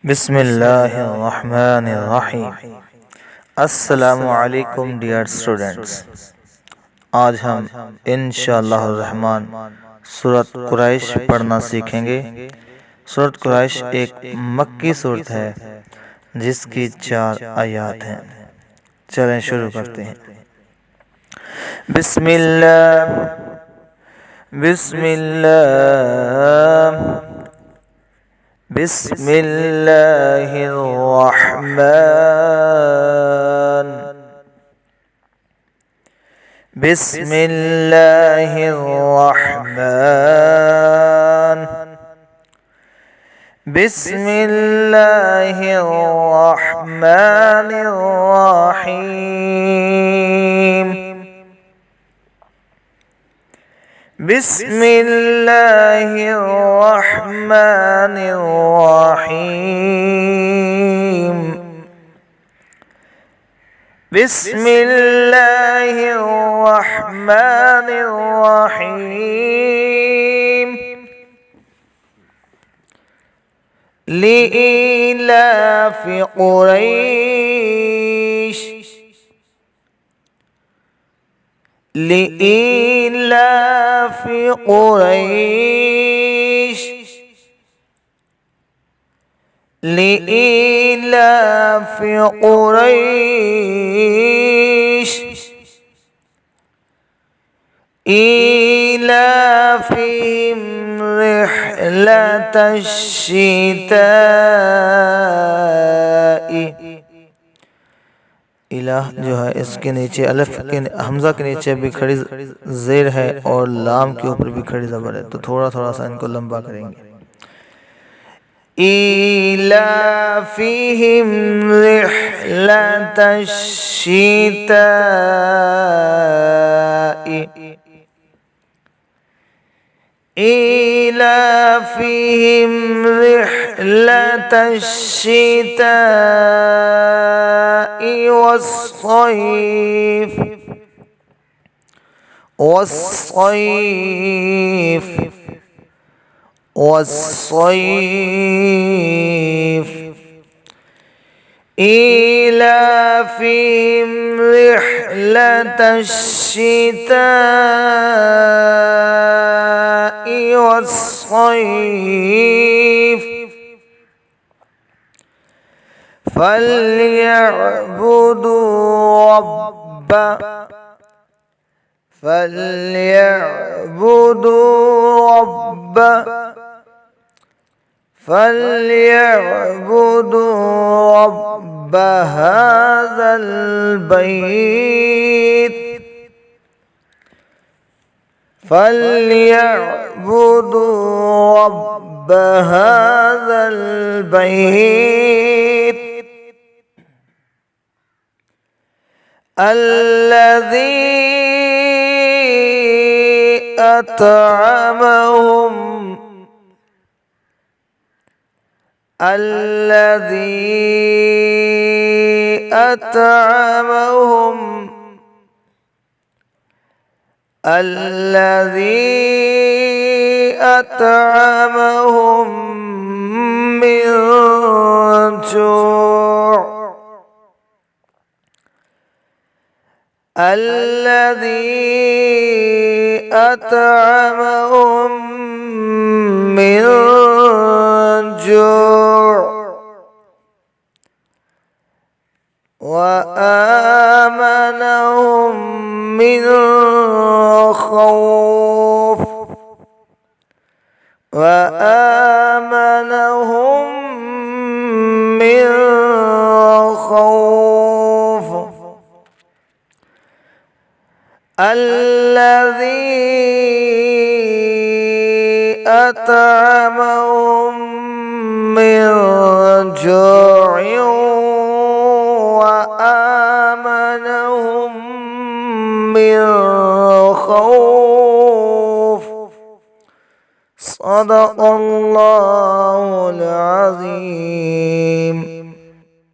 बिस्मिल्लाहिर्रहमानिर्रहीम। अस्सलामुअलैकुम dear students. आज हम इंशाअल्लाह रहमान सूरत कुरैश पढ़ना सीखेंगे। सूरत कुरैश एक मक्की सूरत है जिसकी 4 आयत हैं। चलें शुरू करते हैं। बिस्मिल्लाह बिस्मिल्लाह बिस्मिल्लाहिर्रहमान बिस्मिल्लाहिर्रहमान बिस्मिल्लाहिर्रहमानिर्रहीम बिस्मिल्लाहिर्रहमानिर्रहीम बिस्मिल्लाहिर्रहमानिर्रहीम लिइलाफि कुरैश लिइलाफि कुरैश लिइलाफि कुरैश إيلافهم رحلة الشتاء। इलाह जो है इसके नीचे अलिफ के हमजा के नीचे भी खड़ी जेर है और लाम के ऊपर भी खड़ी ज़बर है, तो थोड़ा थोड़ा सा इनको लंबा करेंगे। إيلافهم رحلة الشتاء إيلافهم رحلة الشتاء والصيف والصيف والصيف إيلافهم رحلة الشتاء والصيف فليعبدوا رب هذا البيت فليعبدوا رب هذا البيت الذي أطعمهم من جوع الذي أطعمهم من جوع وآمنهم من خوف وآمنهم من خوف الذي أطعمهم من جوع وآمنهم من خوف صدق الله العظيم।